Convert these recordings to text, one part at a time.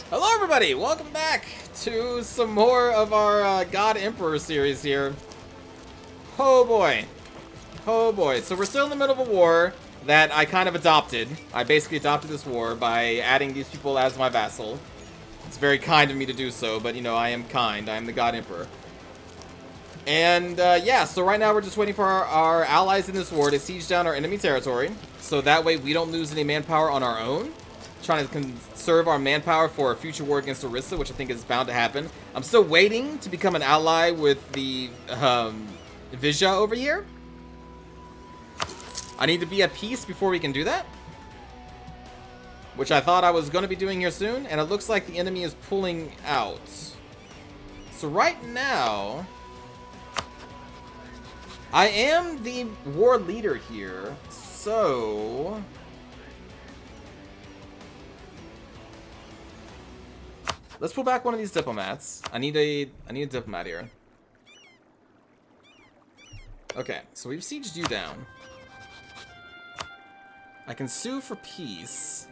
Hello everybody, welcome back to some more of our God Emperor series here. Oh boy. Oh boy. So we're still in the middle of a war that I kind of adopted. I basically adopted this war by adding these people as my vassal. It's very kind of me to do so, but you know, I am kind. I am the God Emperor. And yeah, so right now we're just waiting for our allies in this war to siege down our enemy territory. So that way we don't lose any manpower on our own. Trying to conserve our manpower for a future war against Orissa, which I think is bound to happen. I'm still waiting to become an ally with the Vizja over here. I need to be at peace before we can do that, which I thought I was going to be doing here soon, and it looks like the enemy is pulling out. So right now, I am the war leader here, so let's pull back one of these diplomats. I need a diplomat here. Okay, so we've sieged you down. I can sue for peace.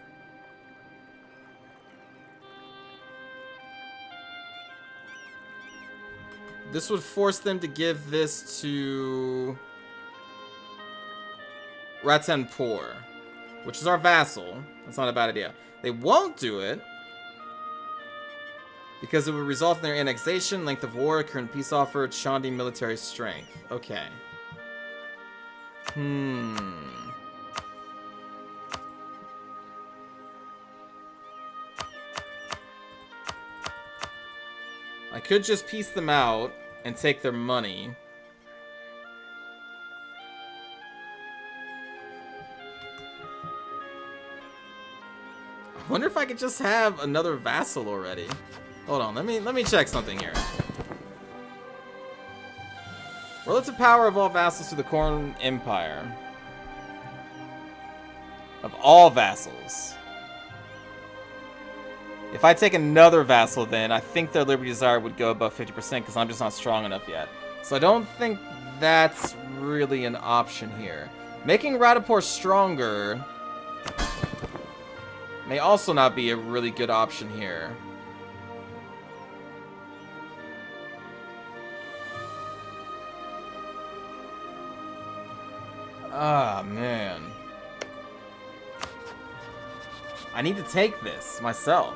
This would force them to give this to Ratanpur, which is our vassal. That's not a bad idea. They won't do it because it would result in their annexation, length of war, current peace offer, Chandi military strength. Okay. I could just piece them out and take their money. I wonder if I could just have another vassal already. Hold on, let me check something here. Relative power of all vassals to the Corn Empire. Of all vassals. If I take another vassal, then I think their liberty desire would go above 50% because I'm just not strong enough yet. So I don't think that's really an option here. Making Radipur stronger may also not be a really good option here. Ah, man. I need to take this myself.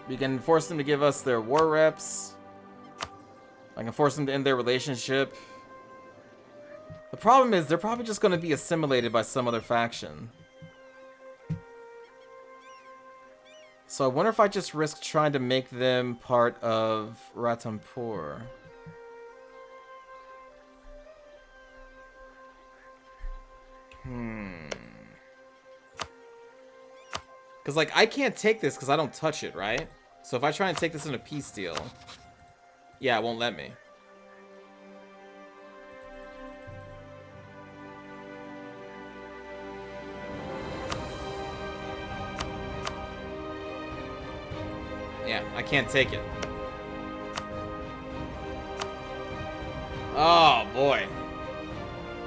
We can force them to give us their war reps. I can force them to end their relationship. The problem is they're probably just going to be assimilated by some other faction. So I wonder if I just risk trying to make them part of Ratanpur. Because, like, I can't take this because I don't touch it, right? So if I try and take this in a peace deal, yeah, it won't let me. Yeah, I can't take it. Oh, boy.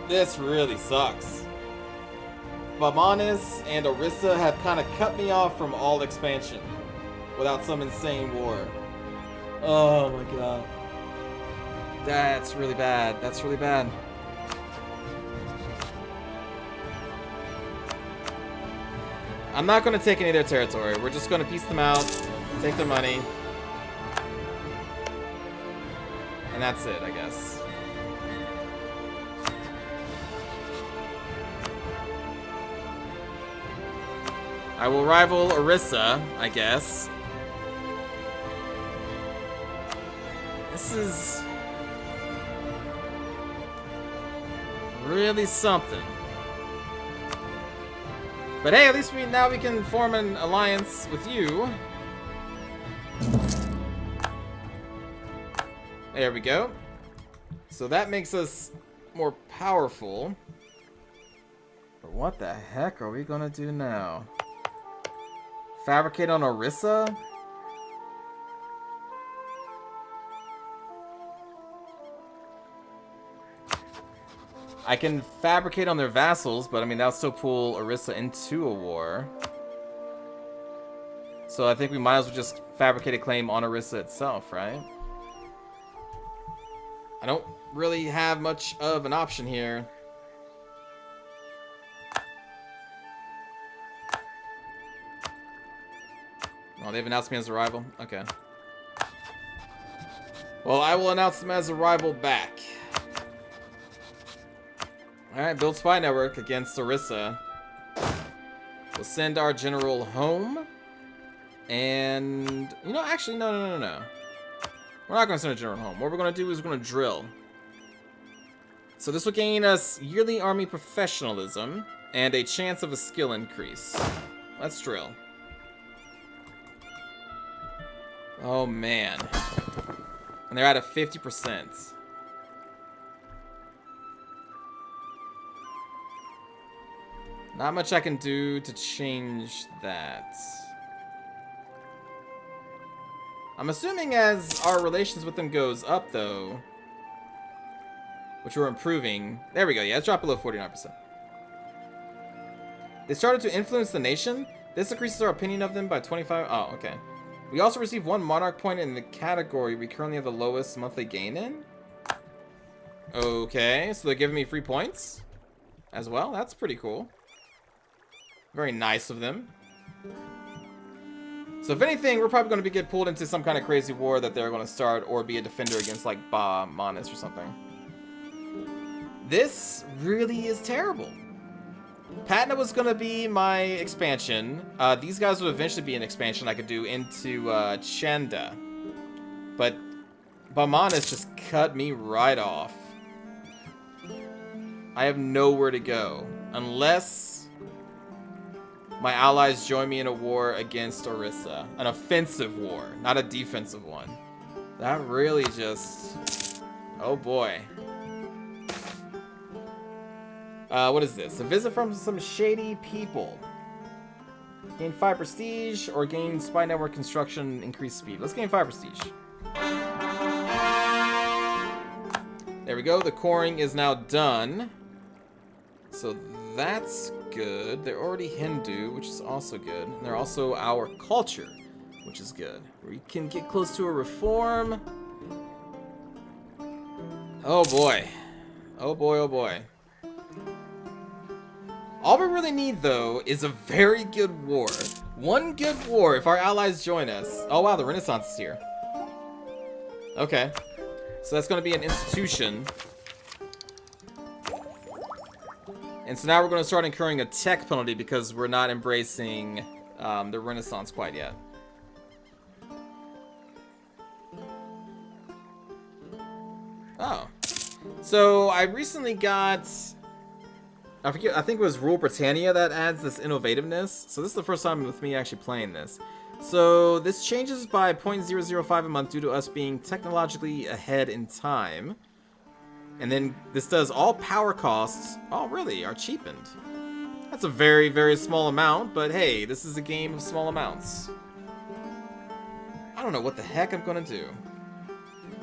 This really sucks. Bamanis and Orissa have kind of cut me off from all expansion without some insane war. Oh my god. That's really bad. That's really bad. I'm not going to take any of their territory. We're just going to piece them out, take their money. And that's it, I guess. I will rival Orissa, I guess. This is really something. But hey, at least now we can form an alliance with you. There we go. So that makes us more powerful. But what the heck are we gonna do now? Fabricate on Orissa? I can fabricate on their vassals, but I mean, that'll still pull Orisa into a war. So I think we might as well just fabricate a claim on Orisa itself, right? I don't really have much of an option here. Oh, they've announced me as a rival? Okay. Well, I will announce them as a rival back. Alright, build spy network against Orisa. We'll send our general home. And, you know, actually, no. We're not going to send a general home. What we're going to do is we're going to drill. So this will gain us yearly army professionalism and a chance of a skill increase. Let's drill. Oh, man. And they're at a 50%. Not much I can do to change that. I'm assuming as our relations with them goes up, though, which we're improving. There we go. Yeah, it's dropped below 49%. They started to influence the nation. This increases our opinion of them by 25. Oh, okay. We also receive 1 monarch point in the category we currently have the lowest monthly gain in. Okay, so they're giving me free points as well. That's pretty cool. Very nice of them. So if anything, we're probably going to get pulled into some kind of crazy war that they're going to start, or be a defender against like Ba Manis or something. This really is terrible. Patna was going to be my expansion. These guys would eventually be an expansion I could do into Chanda. But Ba Manis just cut me right off. I have nowhere to go unless my allies join me in a war against Orisa. An offensive war, not a defensive one. That really just... Oh boy. What is this? A visit from some shady people. Gain 5 prestige or gain spy network construction, increased speed. Let's gain 5 prestige. There we go. The coring is now done. So that's good. They're already Hindu, which is also good. And they're also our culture, which is good. We can get close to a reform. Oh boy. Oh boy, oh boy. All we really need, though, is a very good war. One good war if our allies join us. Oh wow, the Renaissance is here. Okay. So that's going to be an institution. And so now we're going to start incurring a tech penalty because we're not embracing the Renaissance quite yet. Oh. So I recently got... I forget, I think it was Rule Britannia that adds this innovativeness. So this is the first time with me actually playing this. So this changes by 0.005 a month due to us being technologically ahead in time. And then this does all power costs, oh really, are cheapened. That's a very, very small amount, but hey, this is a game of small amounts. I don't know what the heck I'm gonna do.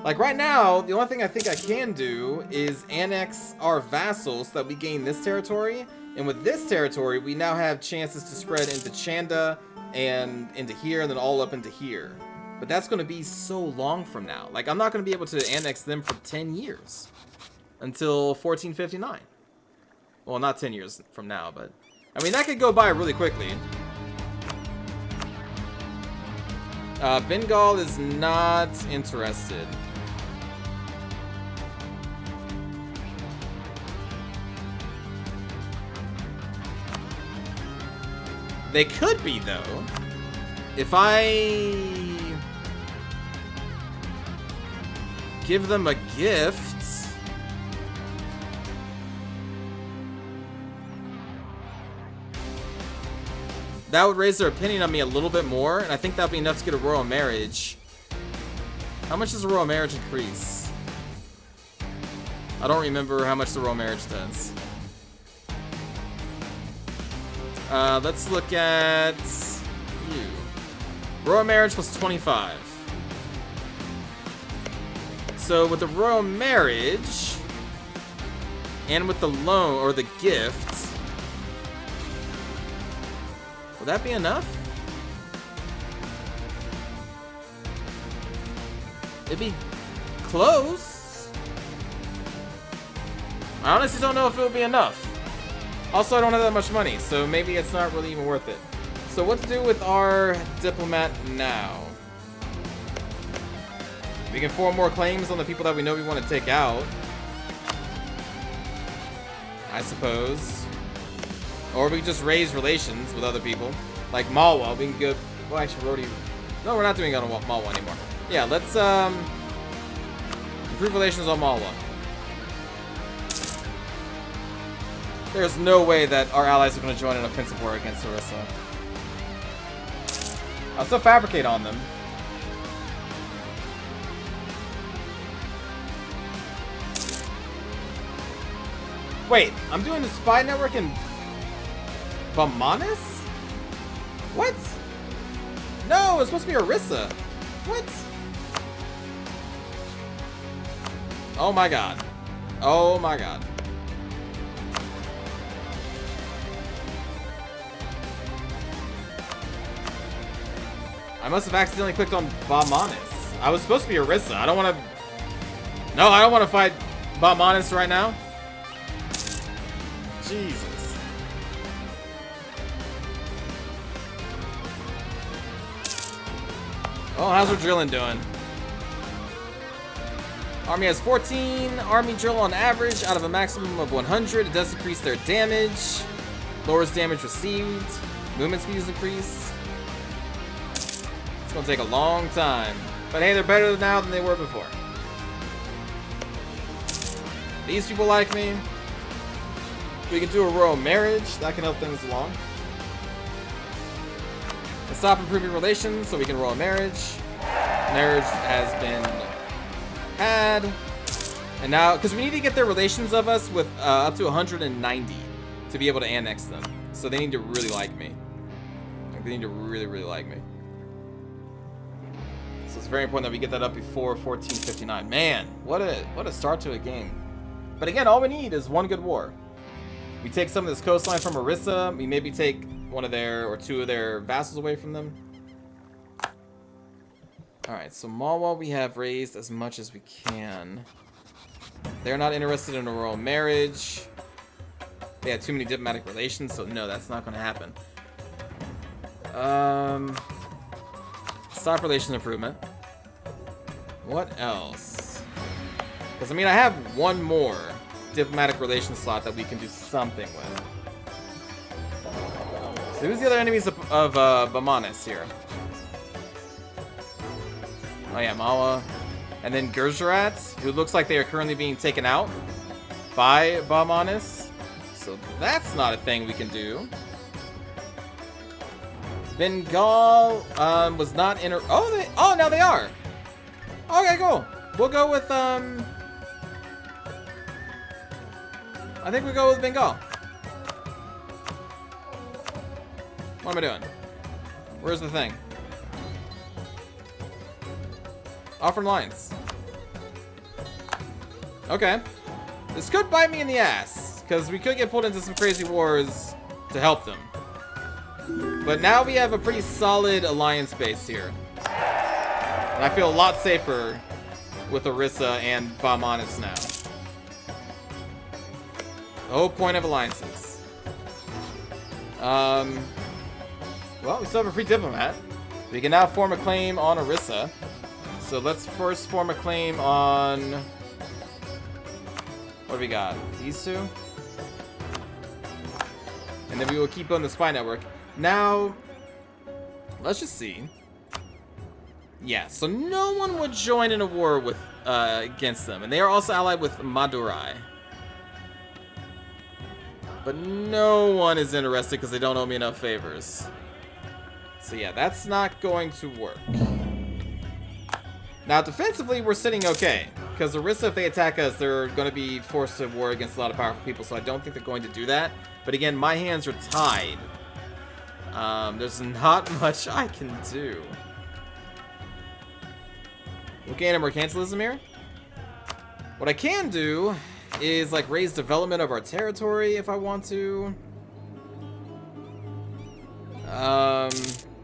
Like right now, the only thing I think I can do is annex our vassals so that we gain this territory. And with this territory, we now have chances to spread into Chanda and into here and then all up into here. But that's going to be so long from now. Like I'm not going to be able to annex them for 10 years. Until 1459. Well, not 10 years from now, but... I mean, that could go by really quickly. Bengal is not interested. They could be, though. If I... give them a gift... that would raise their opinion on me a little bit more, and I think that would be enough to get a royal marriage. How much does a royal marriage increase? I don't remember how much the royal marriage does. Let's look at you. Royal marriage plus 25. So with the royal marriage, and with the loan, or the gift. Will that be enough? It'd be close. I honestly don't know if it would be enough. Also, I don't have that much money, so maybe it's not really even worth it. So what to do with our diplomat now? We can form more claims on the people that we know we want to take out, I suppose. Or we can just raise relations with other people. Like Malwa, we can go... Well, actually, we're already... No, we're not doing it on Malwa anymore. Yeah, let's improve relations on Malwa. There's no way that our allies are going to join an offensive war against Orissa. I'll still fabricate on them. Wait, I'm doing the spy network in Bamanis? What? No, it's supposed to be Orissa. What? Oh my god. Oh my god. I must have accidentally clicked on Bamanis. I was supposed to be Orissa. I don't want to... No, I don't want to fight Bamanis right now. Jesus. Oh, how's our drilling doing? Army has 14 army drill on average out of a maximum of 100. It does increase their damage. Lowers damage received. Movement speed is increased. It's gonna take a long time. But hey, they're better now than they were before. These people like me. We can do a royal marriage. That can help things along. Let's stop improving relations so we can royal marriage. Marriage has been had. And now, because we need to get their relations of us with up to 190 to be able to annex them. So they need to really like me. Like, they need to really, really like me. So it's very important that we get that up before 1459. Man, what a start to a game. But again, all we need is one good war. We take some of this coastline from Orissa. We maybe take one of their, or two of their vassals away from them. Alright, so Malwa we have raised as much as we can. They're not interested in a royal marriage. They had too many diplomatic relations, so no, that's not going to happen. Stop relations improvement. What else? Because, I mean, I have one more diplomatic relations slot that we can do something with. So who's the other enemies of Bamanis here? Oh yeah, Mawa. And then Gujarat, who looks like they are currently being taken out by Bamanis. So that's not a thing we can do. Bengal was not in. Oh, now they are. Okay, cool. We'll go with I think we go with Bengal. What am I doing? Where's the thing? Offer lines. Okay. This could bite me in the ass, because we could get pulled into some crazy wars to help them. But now we have a pretty solid alliance base here. And I feel a lot safer with Orissa and Bamanis now. The whole point of alliances. Well, we still have a free diplomat. We can now form a claim on Orissa. So let's first form a claim on... What do we got? These two? And then we will keep on the spy network. Now, let's just see. Yeah, so no one would join in a war with against them. And they are also allied with Madurai. But no one is interested because they don't owe me enough favors. So yeah, that's not going to work. Now, defensively, we're sitting okay. Because Orissa, if they attack us, they're going to be forced to war against a lot of powerful people. So I don't think they're going to do that. But again, my hands are tied. There's not much I can do. We'll gain a mercantilism here. What I can do is like raise development of our territory if I want to.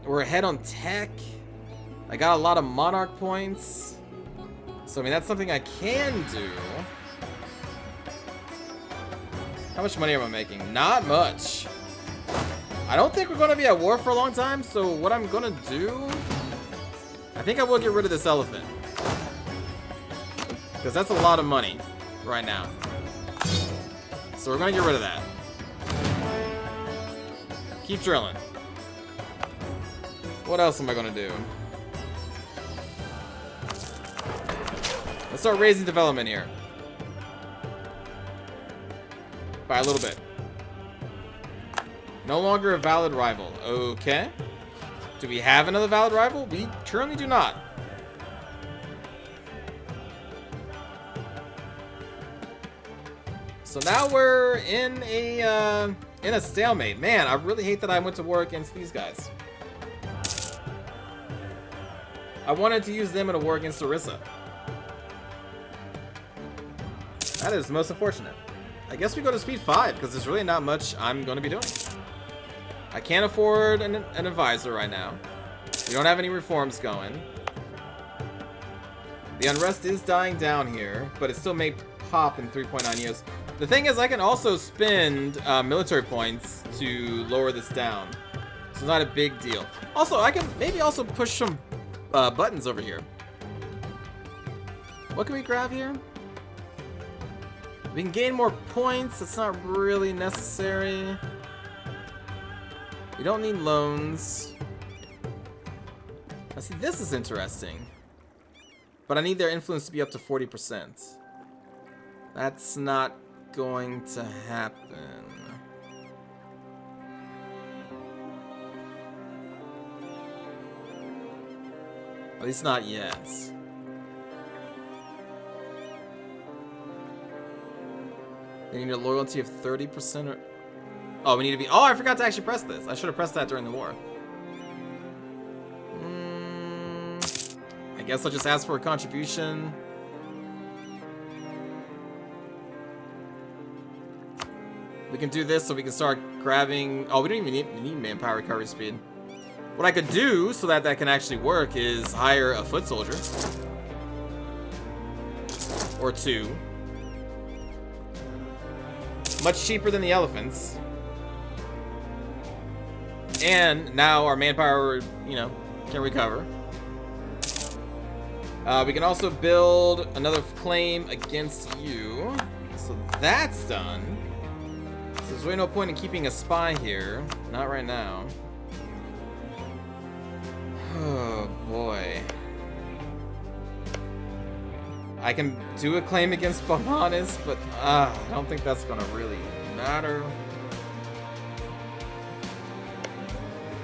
We're ahead on tech. I got a lot of monarch points. So I mean that's something I can do. How much money am I making? Not much. I don't think we're going to be at war for a long time, so what I'm going to do... I think I will get rid of this elephant. Because that's a lot of money right now. So we're going to get rid of that. Keep drilling. What else am I going to do? Let's start raising development here. By a little bit. No longer a valid rival. Okay. Do we have another valid rival? We currently do not. So now we're in a stalemate. Man, I really hate that I went to war against these guys. I wanted to use them in a war against Orissa. That is most unfortunate. I guess we go to speed 5 because there's really not much I'm going to be doing. I can't afford an advisor right now. We don't have any reforms going. The unrest is dying down here, but it still may pop in 3.9 years. The thing is, I can also spend military points to lower this down. So it's not a big deal. Also, I can maybe also push some buttons over here. What can we grab here? We can gain more points. It's not really necessary. We don't need loans. I see, this is interesting. But I need their influence to be up to 40%. That's not going to happen. At least not yet. They need a loyalty of 30% or... Oh, we need to be... Oh, I forgot to actually press this. I should have pressed that during the war. I guess I'll just ask for a contribution. We can do this so we can start grabbing... Oh, we don't even need manpower recovery speed. What I could do so that that can actually work is hire a foot soldier. Or two. Much cheaper than the elephants. And now our manpower, you know, can recover. We can also build another claim against you. So that's done. So there's really no point in keeping a spy here. Not right now. Oh boy. I can do a claim against Bamanis, but I don't think that's gonna really matter.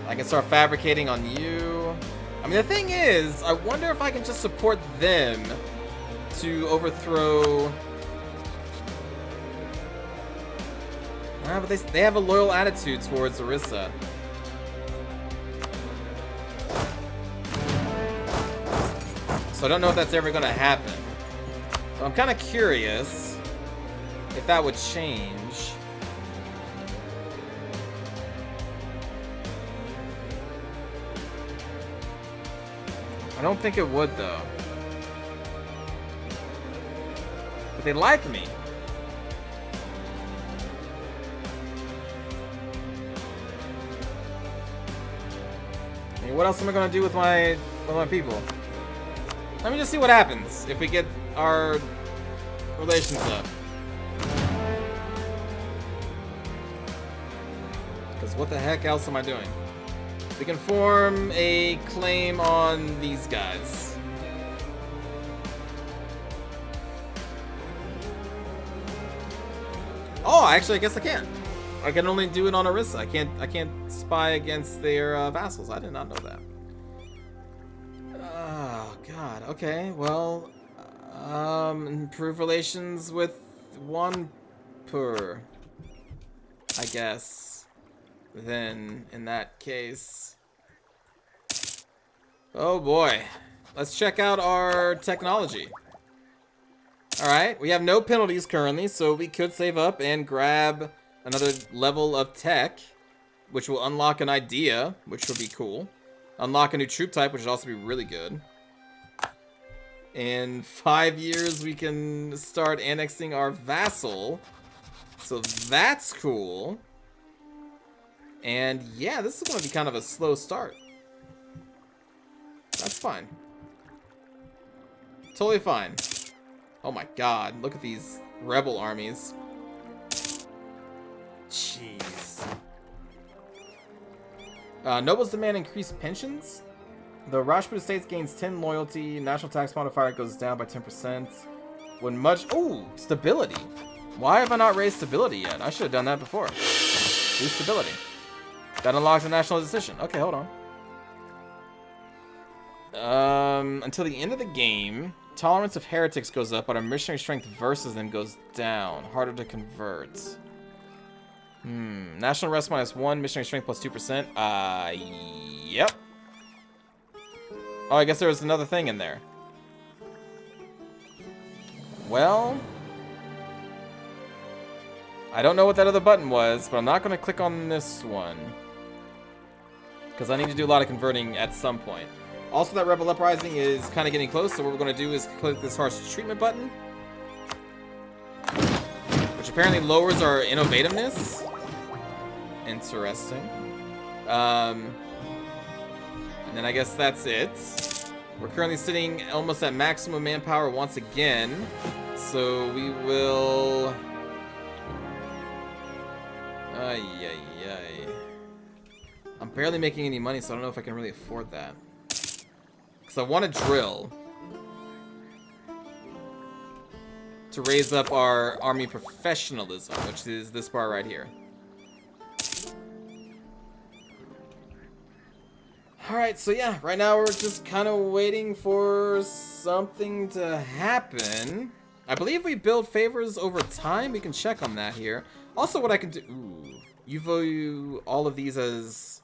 I can start fabricating on you. I mean, the thing is, I wonder if I can just support them to overthrow... but they have a loyal attitude towards Orissa. So I don't know if that's ever going to happen. So I'm kind of curious if that would change. I don't think it would, though. But they like me. I mean, what else am I going to do with my people? Let me just see what happens if we get our relations up. Because what the heck else am I doing? We can form a claim on these guys. Oh, actually, I guess I can. I can only do it on Orissa. I can't spy against their vassals. I did not know that. Oh God. Okay. Well, improve relations with one per. I guess. Then, in that case. Oh boy. Let's check out our technology. Alright, we have no penalties currently, so we could save up and grab another level of tech, which will unlock an idea, which would be cool. Unlock a new troop type, which would also be really good. In 5 years, we can start annexing our vassal. So that's cool. And yeah, this is going to be kind of a slow start. That's fine. Totally fine. Oh my god, look at these rebel armies. Jeez. Nobles demand increased pensions. The Rajput Estates gains 10 loyalty. National tax modifier goes down by 10%. When much... Ooh, stability. Why have I not raised stability yet? I should have done that before. Boost stability. That unlocks a national decision. Okay, hold on. Until the end of the game, tolerance of heretics goes up, but our missionary strength versus them goes down. Harder to convert. National rest -1, missionary strength plus 2%. Yep. Oh, I guess there was another thing in there. Well, I don't know what that other button was, but I'm not going to click on this one. Because I need to do a lot of converting at some point. Also, that Rebel Uprising is kind of getting close, so what we're going to do is click this harsh treatment button. Which apparently lowers our innovativeness. Interesting. And then I guess that's it. We're currently sitting almost at maximum manpower once again. So we will... Ay. I'm barely making any money, so I don't know if I can really afford that. Because I want to drill. To raise up our army professionalism, which is this bar right here. Alright, so yeah, right now we're just kind of waiting for something to happen. I believe we build favors over time. We can check on that here. Also, what I can do... Ooh, you view all of these as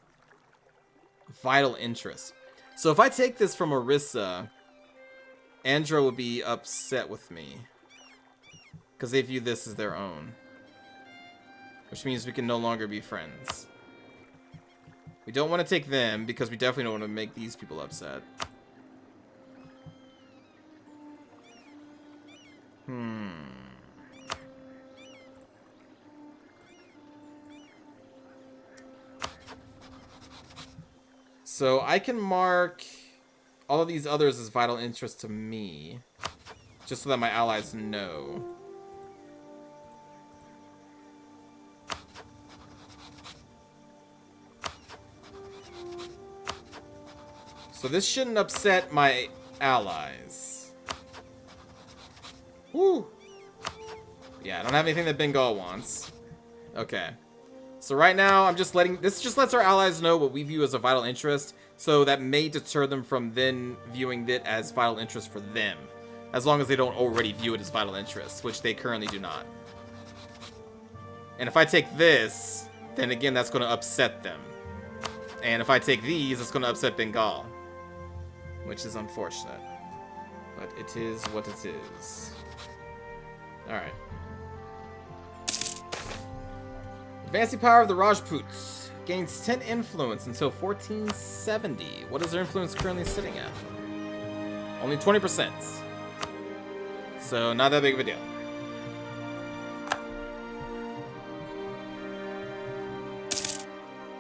vital interest. So if I take this from Orissa, Andro would be upset with me. Because they view this as their own. Which means we can no longer be friends. We don't want to take them because we definitely don't want to make these people upset. So I can mark all of these others as vital interest to me. Just so that my allies know. So this shouldn't upset my allies. Woo! Yeah, I don't have anything that Bengal wants. Okay. So right now, I'm just letting... This just lets our allies know what we view as a vital interest. So that may deter them from then viewing it as vital interest for them. As long as they don't already view it as vital interest, which they currently do not. And if I take this, then again, that's going to upset them. And if I take these, it's going to upset Bengal. Which is unfortunate. But it is what it is. Alright. Advancing power of the Rajputs. Gains 10 influence until 1470. What is their influence currently sitting at? Only 20%. So, not that big of a deal.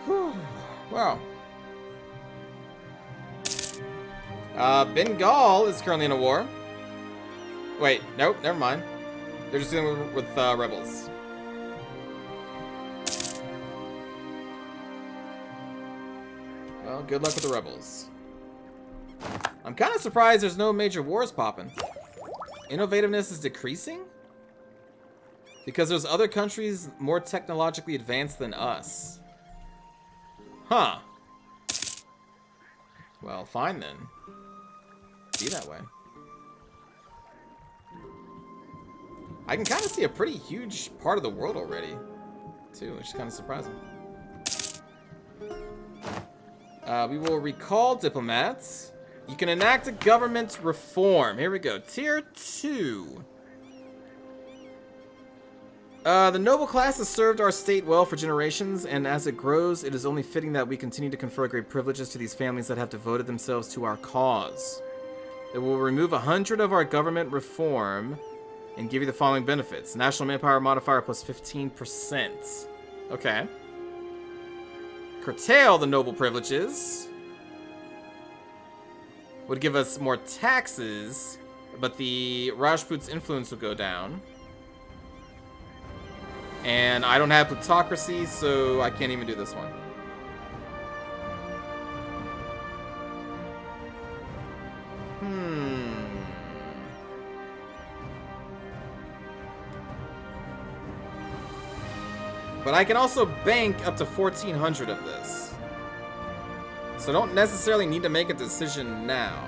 Whew. Wow. Bengal is currently in a war. Wait, nope, never mind. They're just dealing with rebels. Well, good luck with the rebels. I'm kind of surprised there's no major wars popping. Innovativeness is decreasing? Because there's other countries more technologically advanced than us. Huh. Well, fine then. Be that way. I can kind of see a pretty huge part of the world already, too, which is kind of surprising. We will recall diplomats. You can enact a government reform. Here we go. Tier 2. The noble class has served our state well for generations, and as it grows, it is only fitting that we continue to confer great privileges to these families that have devoted themselves to our cause. It will remove 100 of our government reform and give you the following benefits. National manpower modifier plus 15%. Okay. Curtail the noble privileges. Would give us more taxes, but the Rajput's influence will go down. And I don't have plutocracy, so I can't even do this one. But I can also bank up to 1,400 of this. So I don't necessarily need to make a decision now.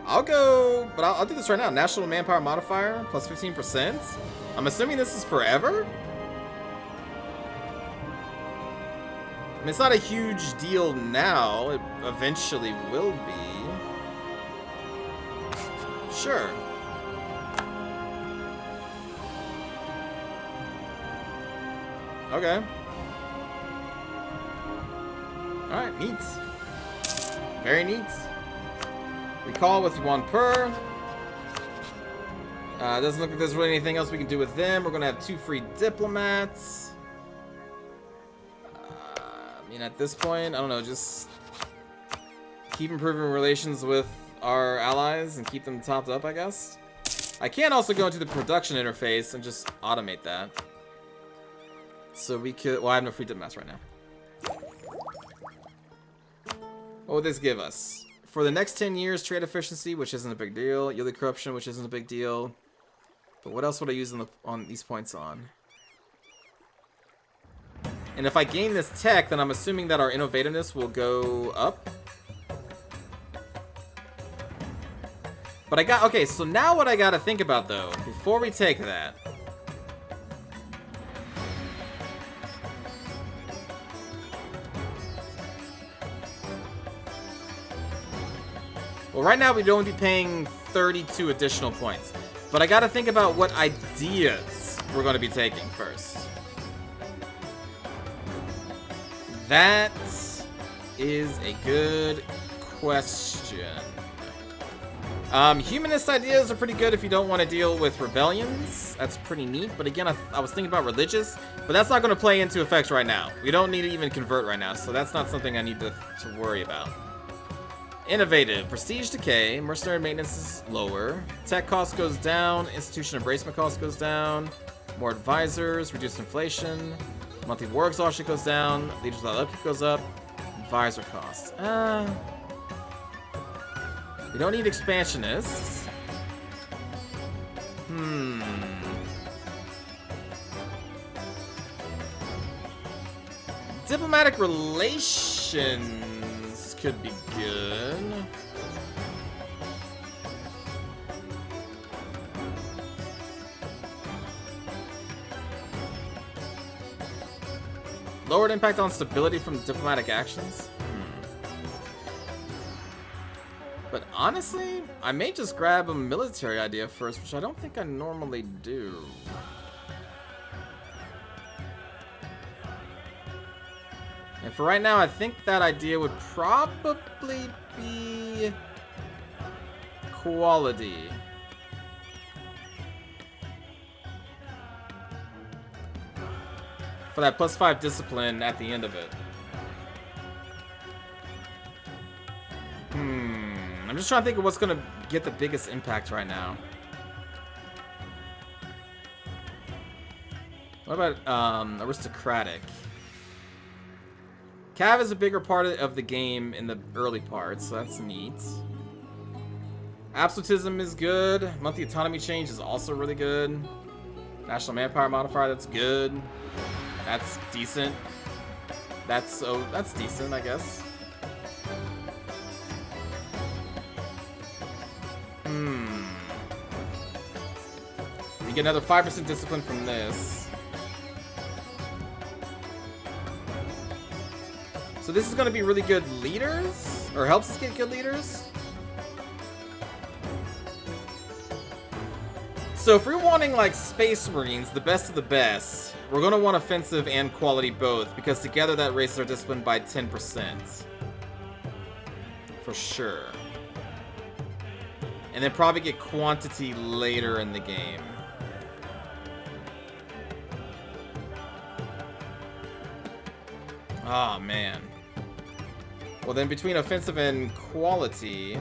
I'll go, but I'll do this right now. National manpower modifier plus 15%. I'm assuming this is forever? I mean, it's not a huge deal now. It eventually will be. Sure. Okay. Alright, neat. Very neat. Recall with 1 per. Doesn't look like there's really anything else we can do with them. We're going to have 2 free diplomats. I mean, at this point, I don't know, just keep improving relations with our allies and keep them topped up, I guess. I can also go into the production interface and just automate that. So we could, well, I have no free diplomats right now. What would this give us? For the next 10 years, trade efficiency, which isn't a big deal. Yielded corruption, which isn't a big deal. But what else would I use on these points on? And if I gain this tech, then I'm assuming that our innovativeness will go up. But okay, so now what I gotta think about, though, before we take that. Well, right now we'd only be paying 32 additional points. But I gotta think about what ideas we're gonna be taking first. That is a good question. Humanist ideas are pretty good if you don't want to deal with rebellions. That's pretty neat. But again, I was thinking about religious, but that's not going to play into effect right now. We don't need to even convert right now, so that's not something I need to worry about. Innovative. Prestige decay. Mercenary maintenance is lower. Tech cost goes down. Institution embracement cost goes down. More advisors. Reduced inflation. Monthly war exhaustion goes down. Leaders without upkeep goes up. Advisor cost. We don't need expansionists. Diplomatic relations could be good. Lowered impact on stability from diplomatic actions. But honestly, I may just grab a military idea first, which I don't think I normally do. And for right now, I think that idea would probably be quality. For that +5 discipline at the end of it. I'm just trying to think of what's going to get the biggest impact right now. What about aristocratic? Cav is a bigger part of the game in the early parts, so that's neat. Absolutism is good. Monthly autonomy change is also really good. National manpower modifier, that's good. That's decent. That's decent, I guess. You get another 5% discipline from this. So this is going to be really good leaders? Or helps us get good leaders? So if we're wanting like Space Marines, the best of the best, we're going to want offensive and quality both, because together that raises our discipline by 10%. For sure. And then probably get quantity later in the game. Oh, man. Well, then between offensive and quality...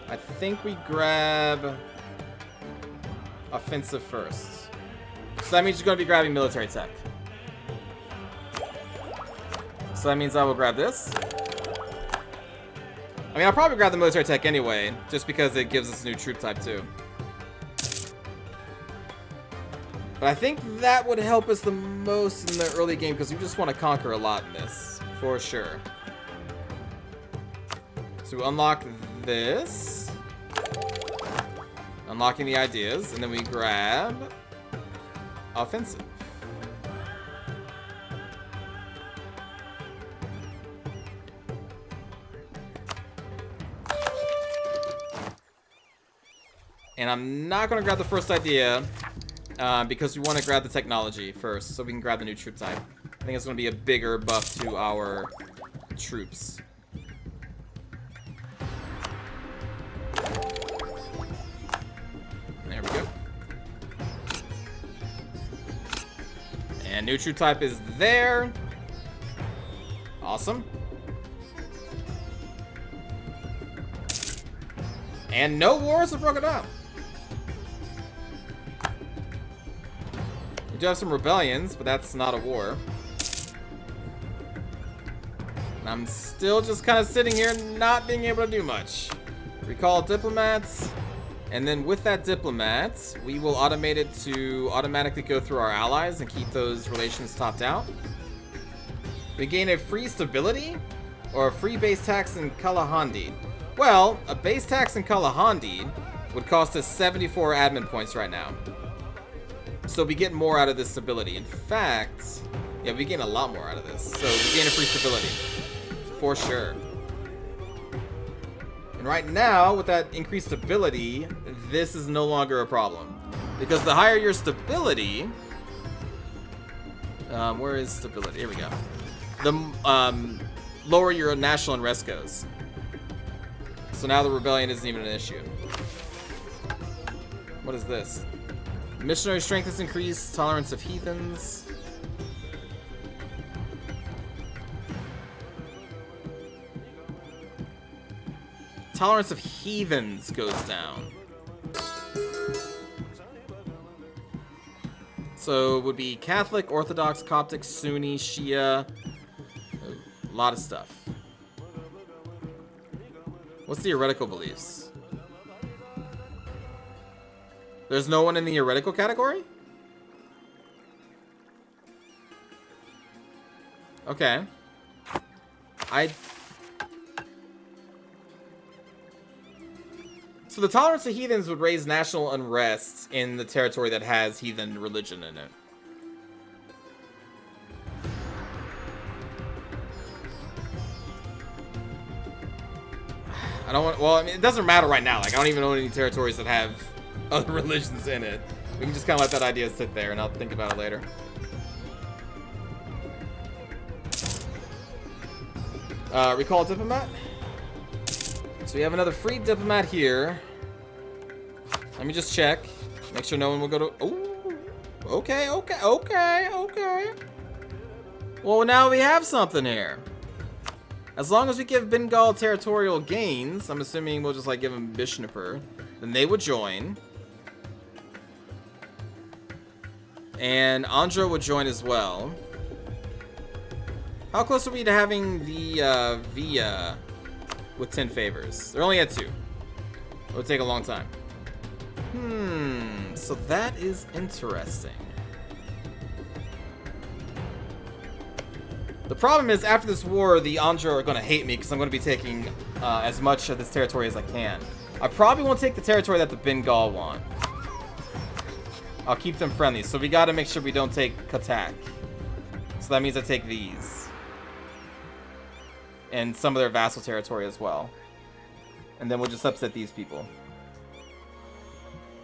I think we grab offensive first. So that means you're going to be grabbing military tech. So that means I will grab this. I mean, I'll probably grab the military tech anyway, just because it gives us a new troop type too. But I think that would help us the most in the early game, because we just want to conquer a lot in this, for sure. So we unlock this. Unlocking the ideas, and then we grab offensive. And I'm not going to grab the first idea because we want to grab the technology first, so we can grab the new troop type. I think it's going to be a bigger buff to our troops. There we go. And new troop type is there. Awesome. And no wars have broken out. We do have some rebellions, but that's not a war. And I'm still just kind of sitting here not being able to do much. Recall diplomats. And then with that diplomat, we will automate it to automatically go through our allies and keep those relations topped out. We gain a free stability or a free base tax in Kalahandi. Well, a base tax in Kalahandi would cost us 74 admin points right now. So we get more out of this stability. In fact, yeah, we gain a lot more out of this. So we gain a free stability. For sure. And right now, with that increased stability, this is no longer a problem. Because the higher your stability... where is stability? Here we go. The lower your national unrest goes. So now the rebellion isn't even an issue. What is this? Missionary strength is increased. Tolerance of heathens. Tolerance of heathens goes down. So it would be Catholic, Orthodox, Coptic, Sunni, Shia. A lot of stuff. What's the heretical beliefs? There's no one in the heretical category? Okay. So the tolerance of heathens would raise national unrest in the territory that has heathen religion in it. I don't want, well, I mean, it doesn't matter right now. Like, I don't even own any territories that have other religions in it. We can just kind of let that idea sit there, and I'll think about it later. Recall diplomat. So we have another free diplomat here. Let me just check. Make sure no one will go to... Oh, okay. Well, now we have something here. As long as we give Bengal territorial gains, I'm assuming we'll just like give them Bishnupur, then they would join. And Andhra would join as well. How close are we to having the Via with 10 favors? They're only at 2. It would take a long time. So that is interesting. The problem is, after this war, the Andhra are going to hate me because I'm going to be taking as much of this territory as I can. I probably won't take the territory that the Bengal want. I'll keep them friendly, so we got to make sure we don't take Katak. So that means I take these. And some of their vassal territory as well. And then we'll just upset these people.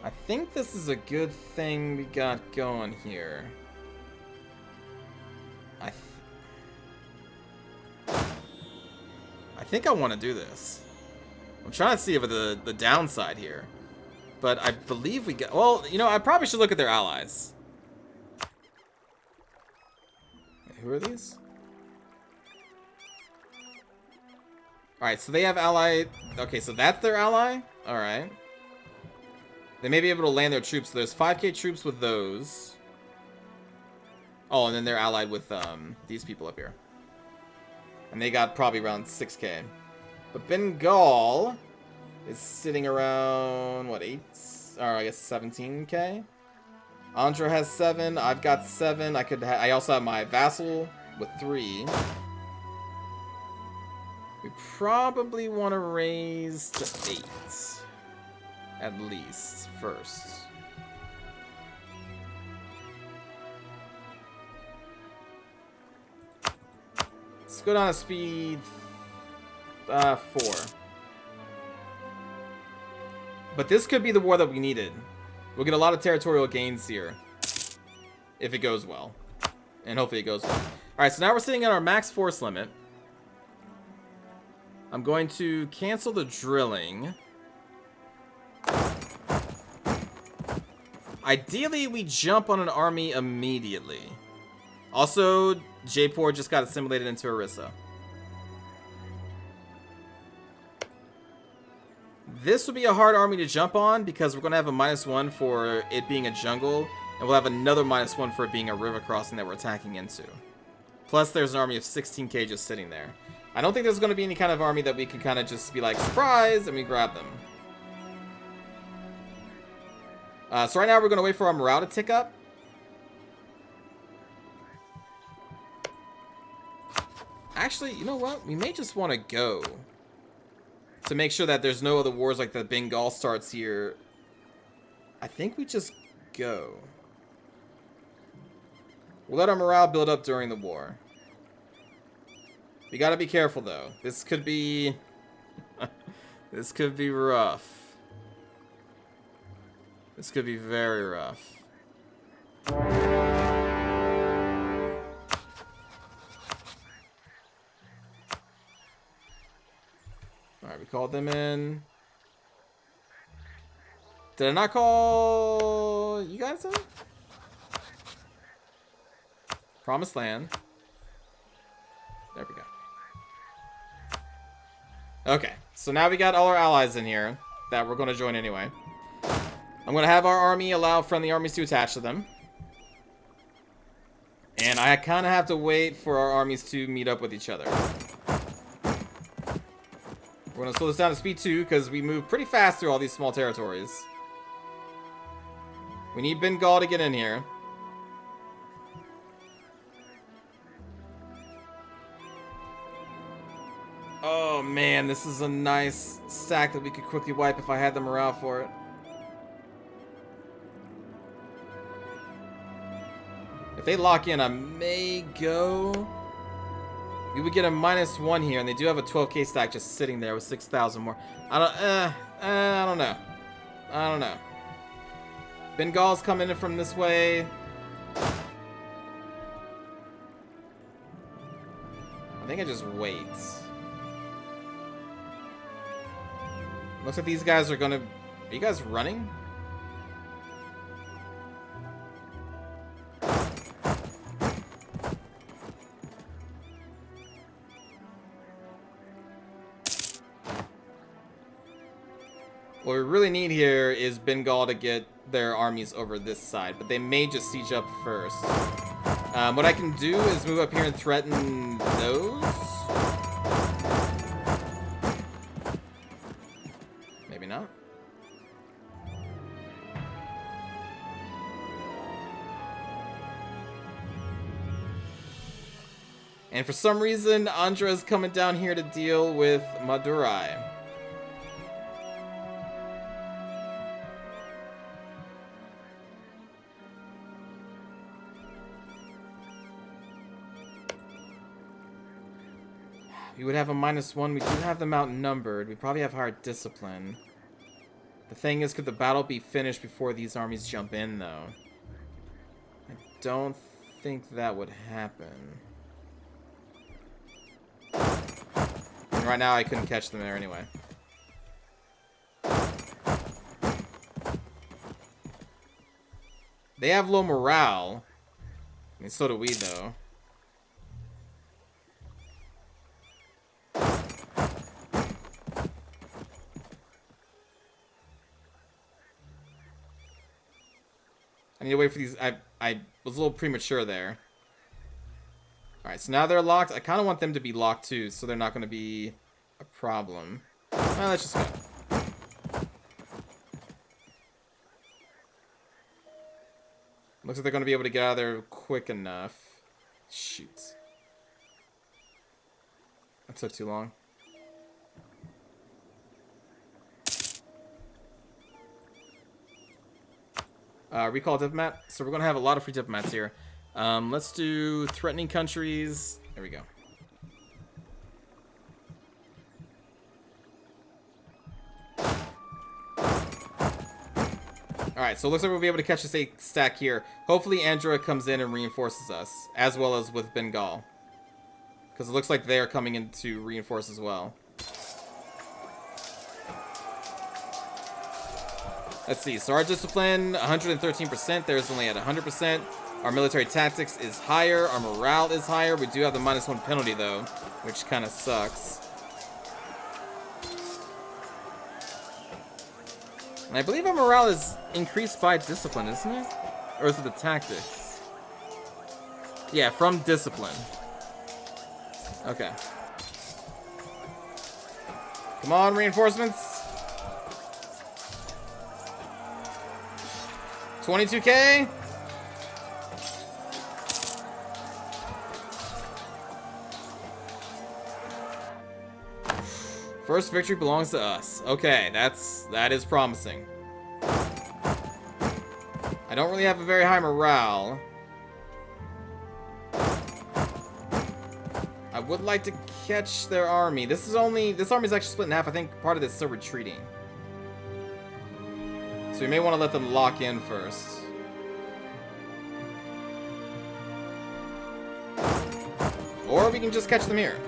I think this is a good thing we got going here. I think I want to do this. I'm trying to see if the downside here. But I believe we got... Well, you know, I probably should look at their allies. Who are these? Alright, so they have ally... Okay, so that's their ally? Alright. They may be able to land their troops. So there's 5k troops with those. Oh, and then they're allied with these people up here. And they got probably around 6k. But Bengal is sitting around, what, 8? Or I guess 17k? Andhra has 7. I've got 7. I also have my vassal with 3. We probably want to raise to 8. At least, first. Let's go down to speed 4. But this could be the war that we needed. We'll get a lot of territorial gains here. If it goes well. And hopefully it goes well. Alright, so now we're sitting at our max force limit. I'm going to cancel the drilling. Ideally, we jump on an army immediately. Also, Jaipur just got assimilated into Orissa. This would be a hard army to jump on because we're going to have a -1 for it being a jungle. And we'll have another -1 for it being a river crossing that we're attacking into. Plus, there's an army of 16k just sitting there. I don't think there's going to be any kind of army that we can kind of just be like, surprise, and we grab them. So right now we're going to wait for our morale to tick up. Actually, you know what? We may just want to go. To make sure that there's no other wars like the Bengal starts here. I think we just go. We'll let our morale build up during the war. We gotta be careful though. This could be... this could be rough. This could be very rough. Alright, we called them in. Did I not call you guys in? Promised Land. There we go. Okay, so now we got all our allies in here that we're going to join anyway. I'm going to have our army allow friendly armies to attach to them. And I kind of have to wait for our armies to meet up with each other. We're going to slow this down to speed 2 because we move pretty fast through all these small territories. We need Bengal to get in here. Oh man, this is a nice stack that we could quickly wipe if I had the morale for it. If they lock in, I may go. We would get a -1 here, and they do have a 12k stack just sitting there with 6,000 more. I don't know. I don't know. Bengal's coming in from this way. I think I just wait. Looks like these guys are gonna... Are you guys running? What we really need here is Bengal to get their armies over this side, but they may just siege up first. What I can do is move up here and threaten those. Maybe not. And for some reason, Andhra is coming down here to deal with Madurai. We would have a -1. We do have them outnumbered. We probably have higher discipline. The thing is, could the battle be finished before these armies jump in, though? I don't think that would happen. And right now, I couldn't catch them there anyway. They have low morale. I mean, so do we, though. I need to wait for these. I was a little premature there. Alright, so now they're locked. I kind of want them to be locked, too, so they're not going to be a problem. Well, let's just go. Looks like they're going to be able to get out of there quick enough. Shoot. That took too long. Recall diplomat. So we're going to have a lot of free diplomats here. Let's do threatening countries. There we go. Alright, so it looks like we'll be able to catch this stack here. Hopefully Android comes in and reinforces us, as well as with Bengal. Because it looks like they're coming in to reinforce as well. Let's see, so our discipline, 113%. Theirs only at 100%. Our military tactics is higher. Our morale is higher. We do have the -1 penalty, though, which kind of sucks. And I believe our morale is increased by discipline, isn't it? Or is it the tactics? Yeah, from discipline. Okay. Come on, reinforcements. 22K. First victory belongs to us. Okay, that is promising. I don't really have a very high morale. I would like to catch their army. This army is actually split in half. I think part of this is still retreating. So we may want to let them lock in first. Or we can just catch them here.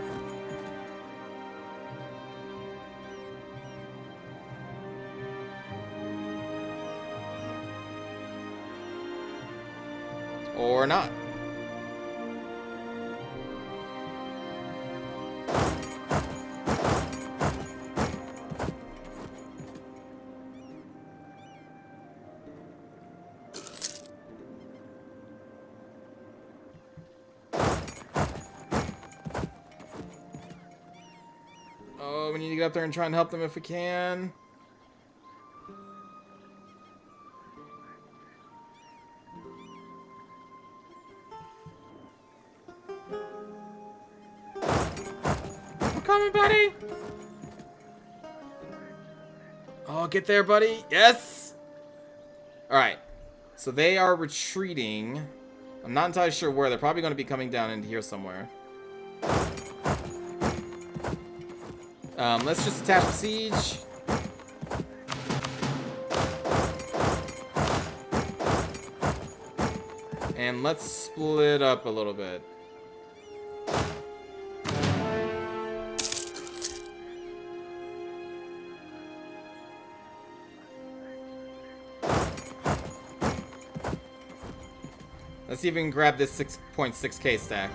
Or not. Oh, we need to get up there and try and help them if we can. I'm coming, buddy. Oh, get there, buddy. Yes. All right. So they are retreating. I'm not entirely sure where. They're probably going to be coming down into here somewhere. Let's just attach the siege. And let's split up a little bit. Let's see if we can grab this 6.6K stack.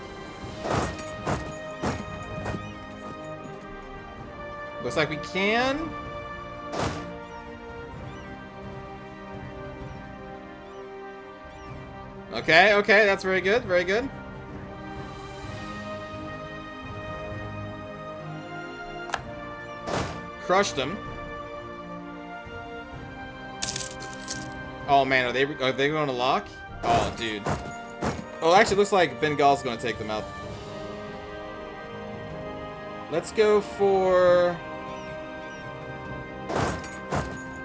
Looks like we can. Okay, okay, that's very good, very good. Crushed him. Oh man, are they going to lock? Oh, dude. Oh, actually, it looks like Bengal's going to take them out. Let's go for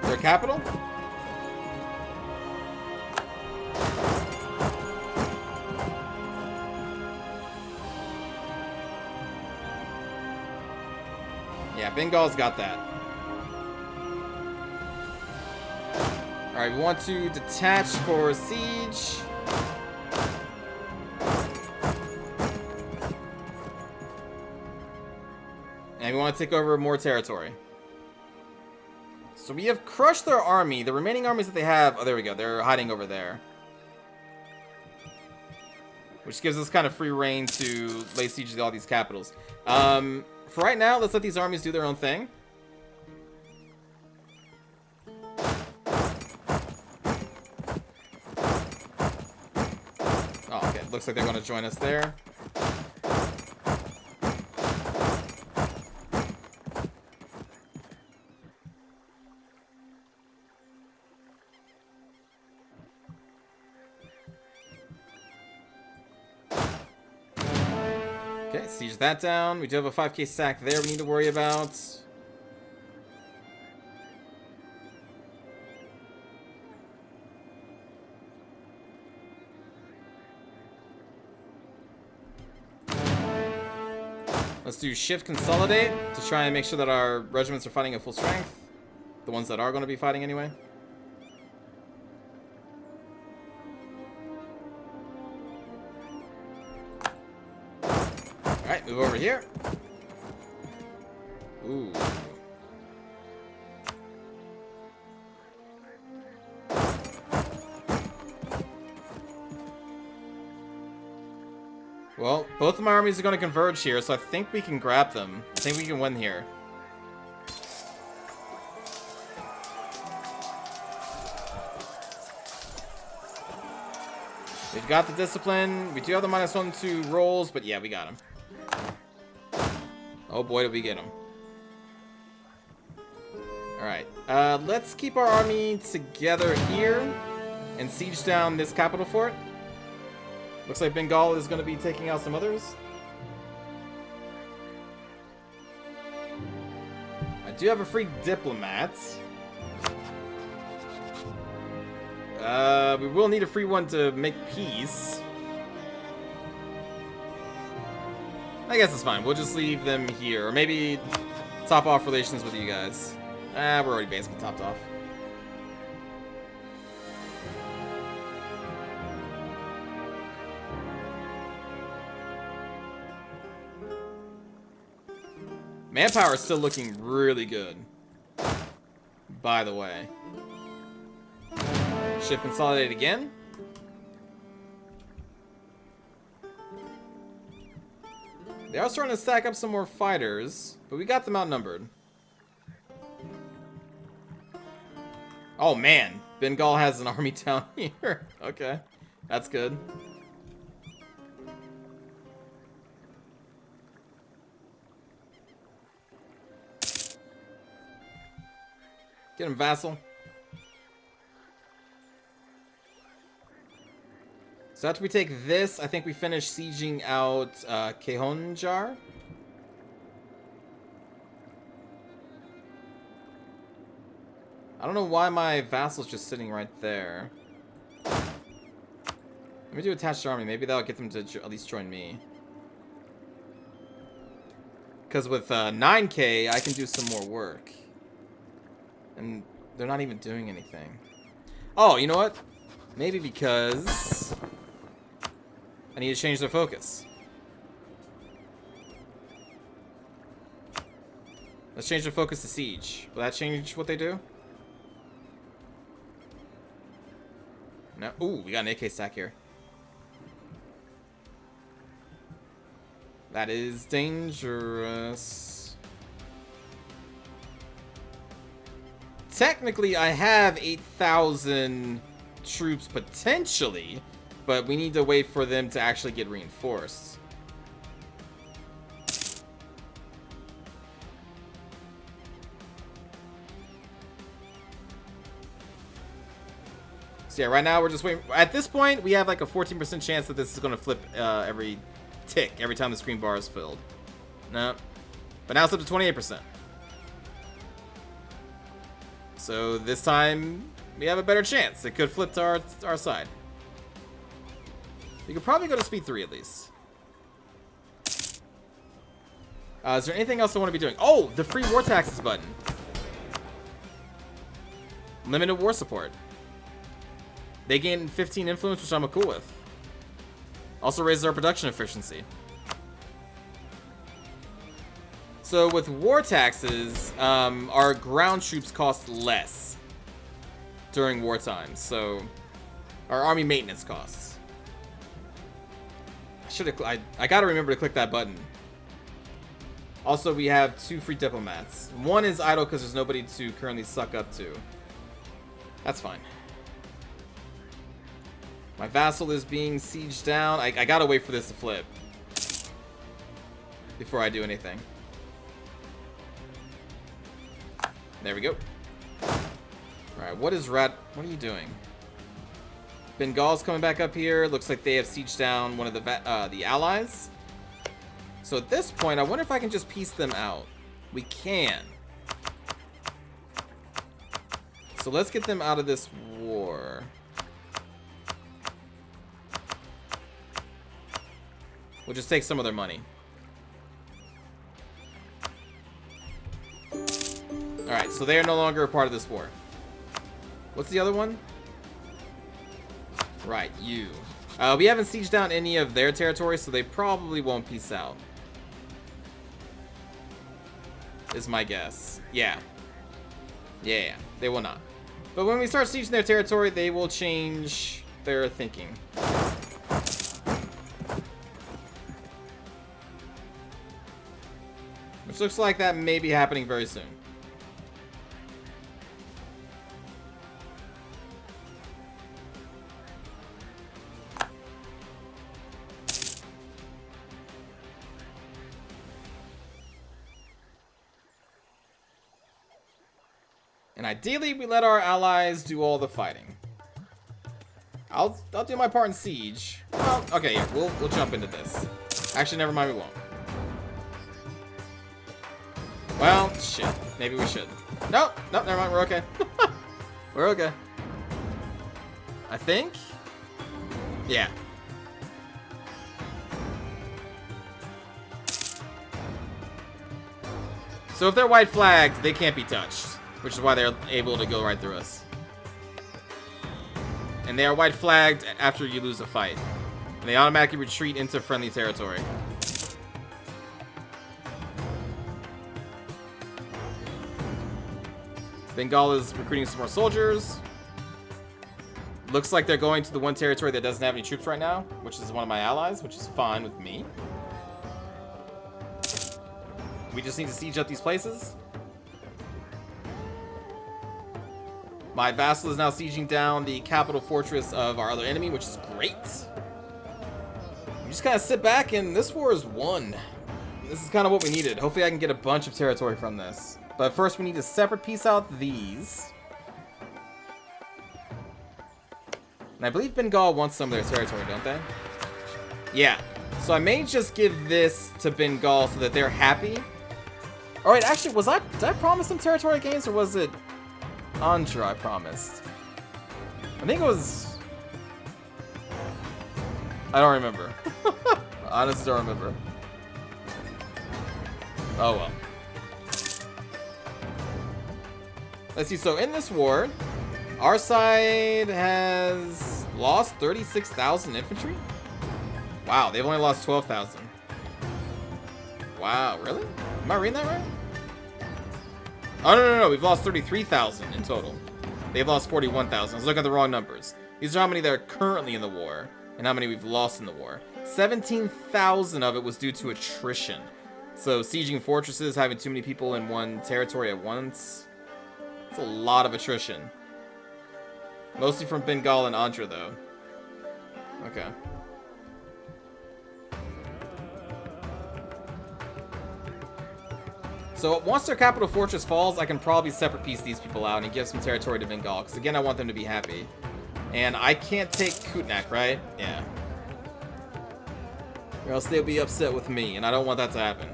their capital. Yeah, Bengal's got that. Alright, we want to detach for siege. And we want to take over more territory. So we have crushed their army. The remaining armies that they have... Oh, there we go. They're hiding over there. Which gives us kind of free reign to lay siege to all these capitals. For right now, let's let these armies do their own thing. Oh, okay. Looks like they're going to join us there. Okay, siege that down. We do have a 5k sack there we need to worry about. Let's do shift consolidate to try and make sure that our regiments are fighting at full strength. The ones that are going to be fighting anyway. Alright, move over here. Ooh. Well, both of my armies are going to converge here, so I think we can grab them. I think we can win here. We've got the discipline. We do have the -1/2 rolls, but yeah, we got him. Oh boy, did we get him. Alright, let's keep our army together here and siege down this capital fort. Looks like Bengal is going to be taking out some others. I do have a free diplomat. We will need a free one to make peace. I guess it's fine. We'll just leave them here. Or maybe top off relations with you guys. We're already basically topped off. Manpower is still looking really good, by the way. Shift consolidate again. They are starting to stack up some more fighters, but we got them outnumbered. Oh man, Bengal has an army down here. Okay, that's good. Get him, vassal. So after we take this, I think we finish sieging out Kehonjar. I don't know why my vassal's just sitting right there. Let me do attached army. Maybe that'll get them to at least join me. Because with 9k, I can do some more work. And they're not even doing anything. Oh, you know what? Maybe because I need to change their focus. Let's change their focus to siege. Will that change what they do? No. Ooh, we got an AK stack here. That is dangerous. Technically, I have 8,000 troops potentially, but we need to wait for them to actually get reinforced. So yeah, right now we're just waiting. At this point, we have like a 14% chance that this is going to flip every tick, every time the screen bar is filled. No. But now it's up to 28%. So this time, we have a better chance. It could flip to our side. We could probably go to speed 3 at least. Is there anything else I want to be doing? Oh, the free war taxes button. Limited war support. They gain 15 influence, which I'm cool with. Also raises our production efficiency. So with war taxes, our ground troops cost less during wartime. So our army maintenance costs. I gotta remember to click that button. Also, we have 2 free diplomats. One is idle because there's nobody to currently suck up to. That's fine. My vassal is being sieged down. I gotta wait for this to flip before I do anything. There we go. Alright, what are you doing? Bengal's coming back up here. Looks like they have sieged down one of the allies. So at this point, I wonder if I can just piece them out. We can. So let's get them out of this war. We'll just take some of their money. Alright, so they are no longer a part of this war. What's the other one? Right, you. We haven't sieged down any of their territory, so they probably won't peace out. Is my guess. Yeah, they will not. But when we start sieging their territory, they will change their thinking. Which looks like that may be happening very soon. And ideally, we let our allies do all the fighting. I'll do my part in siege. Well, okay, yeah, we'll jump into this. Actually, never mind, we won't. Well, shit. Maybe we should. Nope, never mind, we're okay. We're okay. I think? Yeah. So if they're white flagged, they can't be touched. Which is why they're able to go right through us. And they are white flagged after you lose a fight. And they automatically retreat into friendly territory. Bengal is recruiting some more soldiers. Looks like they're going to the one territory that doesn't have any troops right now, which is one of my allies, which is fine with me. We just need to siege up these places. My vassal is now sieging down the capital fortress of our other enemy, which is great. We just kind of sit back, and this war is won. This is kind of what we needed. Hopefully I can get a bunch of territory from this. But first we need to separate piece out these. And I believe Bengal wants some of their territory, don't they? Yeah. So I may just give this to Bengal so that they're happy. Alright, actually, did I promise them territory gains, or was it Andhra I promised? I think it was... I don't remember. I honestly don't remember. Oh well. Let's see, so in this war, our side has lost 36,000 infantry? Wow, they've only lost 12,000. Wow, really? Am I reading that right? Oh, no. We've lost 33,000 in total. They've lost 41,000. I was looking at the wrong numbers. These are how many that are currently in the war and how many we've lost in the war. 17,000 of it was due to attrition. So sieging fortresses, having too many people in one territory at once. It's a lot of attrition. Mostly from Bengal and Andhra, though. Okay. So once their capital fortress falls, I can probably separate piece these people out and give some territory to Bengal. Because again, I want them to be happy. And I can't take Kutnak, right? Yeah. Or else they'll be upset with me, and I don't want that to happen.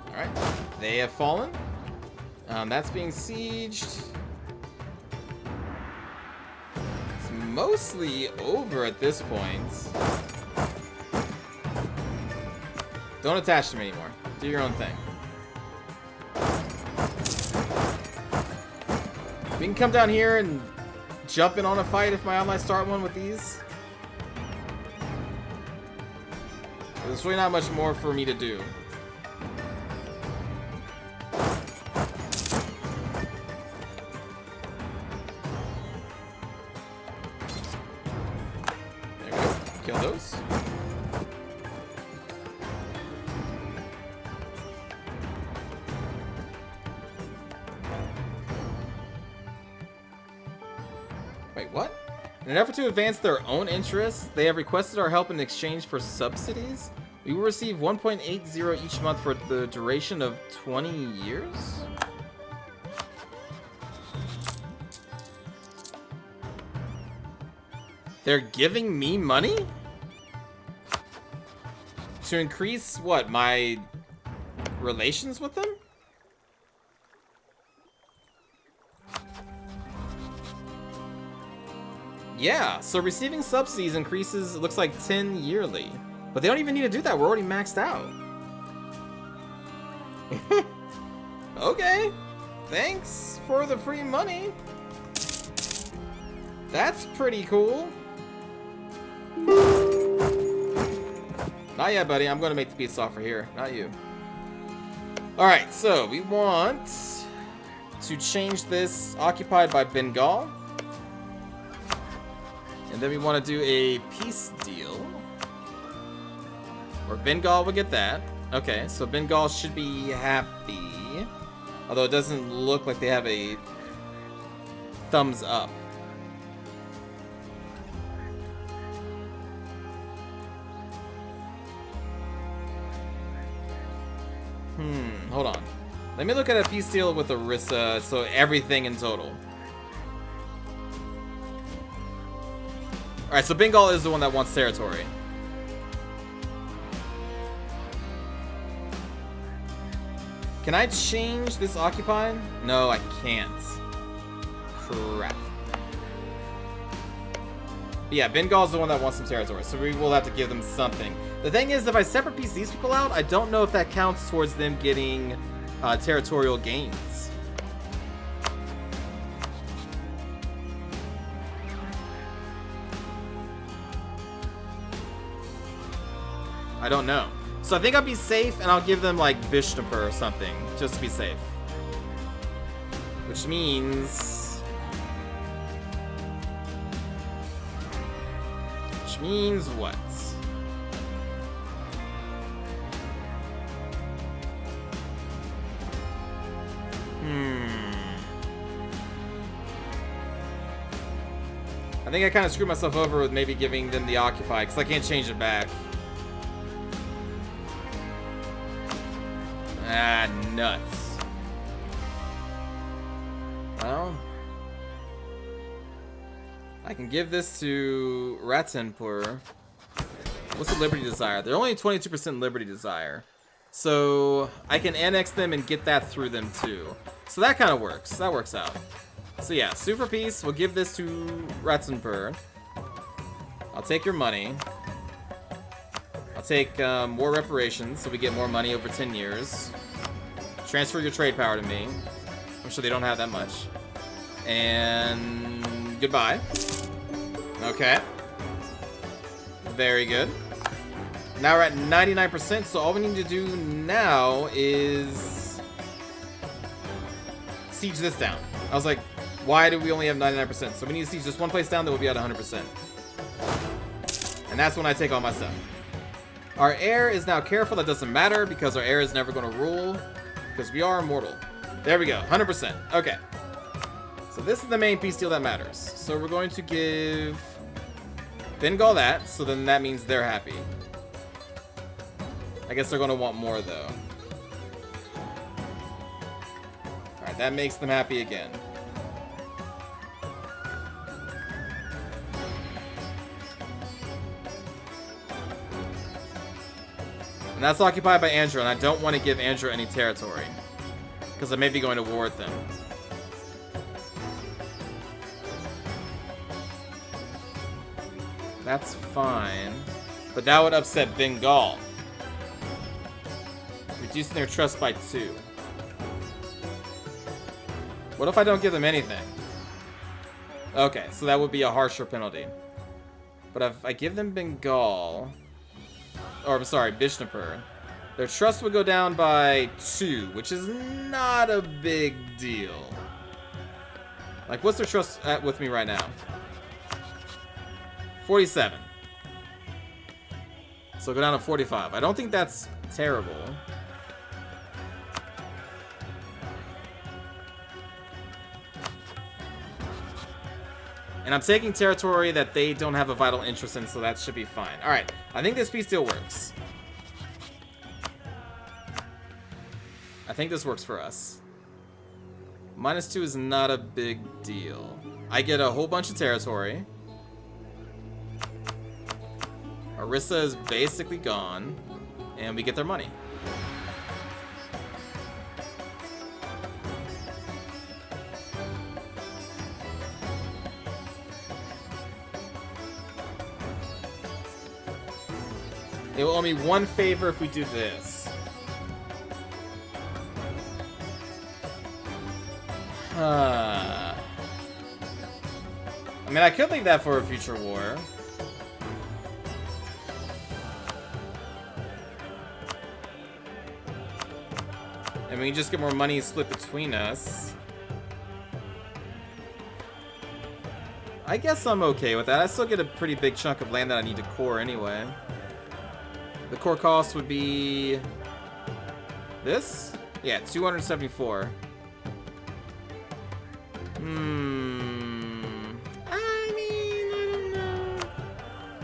Alright. They have fallen. That's being sieged. Let's mostly over at this point. Don't attach to me anymore. Do your own thing. We can come down here and jump in on a fight if my allies start one with these. There's really not much more for me to do. There we go. Kill those. Wait, what? In an effort to advance their own interests, they have requested our help in exchange for subsidies. We will receive 1.80 each month for the duration of 20 years? They're giving me money? To increase, what, my relations with them? Yeah, so receiving subsidies increases, it looks like 10 yearly. But they don't even need to do that, we're already maxed out. Okay, thanks for the free money. That's pretty cool. Not yet, buddy, I'm gonna make the peace offer here, not you. Alright, so we want to change this occupied by Bengal. And then we want to do a peace deal. Or Bengal will get that. Okay, so Bengal should be happy. Although it doesn't look like they have a thumbs up. Hold on. Let me look at a peace deal with Orissa, so everything in total. Alright, so Bengal is the one that wants territory. Can I change this occupied? No, I can't. Crap. But yeah, Bengal's the one that wants some territory, so we will have to give them something. The thing is, if I separate piece these people out, I don't know if that counts towards them getting territorial gains. I don't know. So I think I'll be safe and I'll give them like Vishnupur or something, just to be safe. Which means... what? I think I kind of screwed myself over with maybe giving them the Occupy, because I can't change it back. Ah, nuts. Well, I can give this to Ratanpur. What's the Liberty Desire? They're only 22% Liberty Desire. So I can annex them and get that through them too. So that kind of works. That works out. So yeah, sue for peace. We'll give this to Ratanpur. I'll take your money. I'll take more reparations so we get more money over 10 years. Transfer your trade power to me. I'm sure they don't have that much. And goodbye. Okay. Very good. Now we're at 99%, so all we need to do now is siege this down. I was like, why do we only have 99%? So we need to siege just one place down, then we'll be at 100%. And that's when I take all my stuff. Our heir is now careful. That doesn't matter because our heir is never going to rule because we are immortal. There we go, 100%. Okay. So this is the main peace deal that matters. So we're going to give Bengal that, so then that means they're happy. I guess they're going to want more, though. Alright, that makes them happy again. And that's occupied by Andrew, and I don't want to give Andrew any territory. Because I may be going to war with them. That's fine. But that would upset Bengal. Reducing their trust by 2. What if I don't give them anything? Okay, so that would be a harsher penalty. But if I give them Bengal... Or, I'm sorry, Bishnapur. Their trust would go down by 2, which is not a big deal. Like, what's their trust at with me right now? 47. So go down to 45. I don't think that's terrible. And I'm taking territory that they don't have a vital interest in, so that should be fine. Alright, I think this piece still works. I think this works for us. -2 is not a big deal. I get a whole bunch of territory. Orissa is basically gone. And we get their money. They will owe me 1 favor if we do this. I mean, I could leave that for a future war. And we can just get more money split between us. I guess I'm okay with that. I still get a pretty big chunk of land that I need to core anyway. The core cost would be... this? Yeah, 274. I mean, I don't know.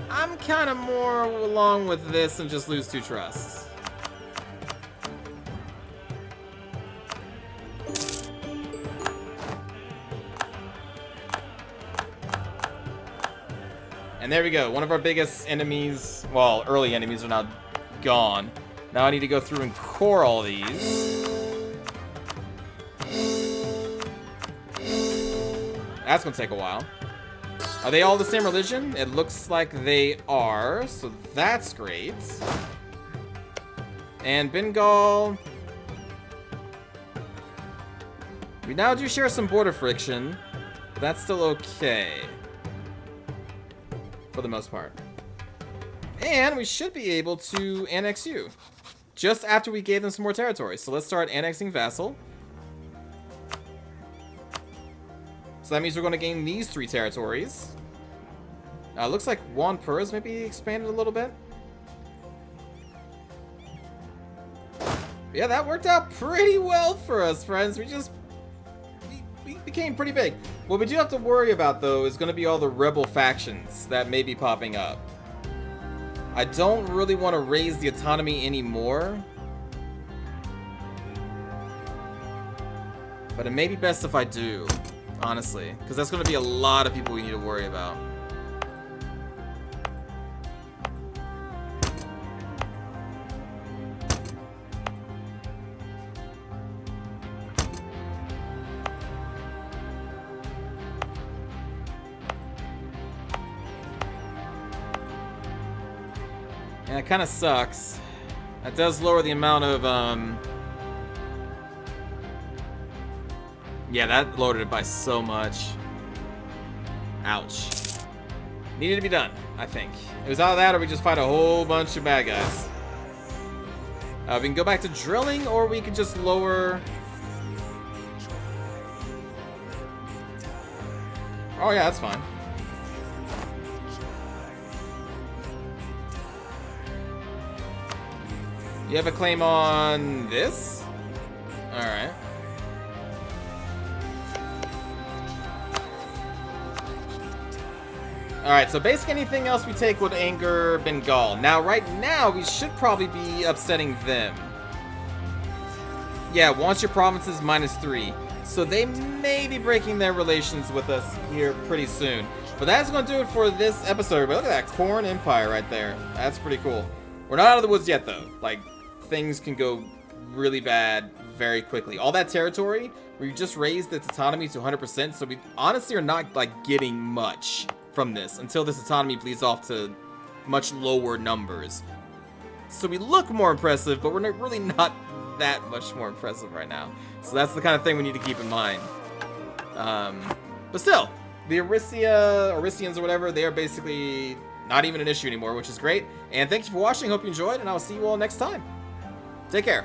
I'm kind of more along with this and just lose 2 trusts. And there we go. One of our biggest enemies, well, early enemies are now gone. Now I need to go through and core all these. That's gonna take a while. Are they all the same religion? It looks like they are, so that's great. And Bengal... we now do share some border friction, but that's still okay. For the most part. And we should be able to annex you. Just after we gave them some more territory. So let's start annexing vassal. So that means we're going to gain these 3 territories. Looks like Wanpur is maybe expanded a little bit. Yeah, that worked out pretty well for us, friends. We became pretty big. What we do have to worry about, though, is going to be all the rebel factions that may be popping up. I don't really want to raise the autonomy anymore. But it may be best if I do. Honestly, because that's going to be a lot of people we need to worry about. Yeah, it kind of sucks. That does lower the amount of, yeah, that lowered it by so much. Ouch. Needed to be done, I think. It was either that or we just fight a whole bunch of bad guys. We can go back to drilling, or we can just lower... oh yeah, that's fine. You have a claim on this? Alright. Alright, so basically anything else we take would anger Bengal. Now, right now, we should probably be upsetting them. Yeah, wants your provinces -3. So they may be breaking their relations with us here pretty soon. But that's going to do it for this episode. But look at that Corn Empire right there. That's pretty cool. We're not out of the woods yet, though. Like, things can go really bad very quickly. All that territory, we just raised its autonomy to 100%. So we honestly are not, like, getting much from this until this autonomy bleeds off to much lower numbers. So we look more impressive, but we're really not that much more impressive right now. So that's the kind of thing we need to keep in mind. But still, the Orisians or whatever, they are basically not even an issue anymore, which is great. And thank you for watching. Hope you enjoyed, and I will see you all next time. Take care.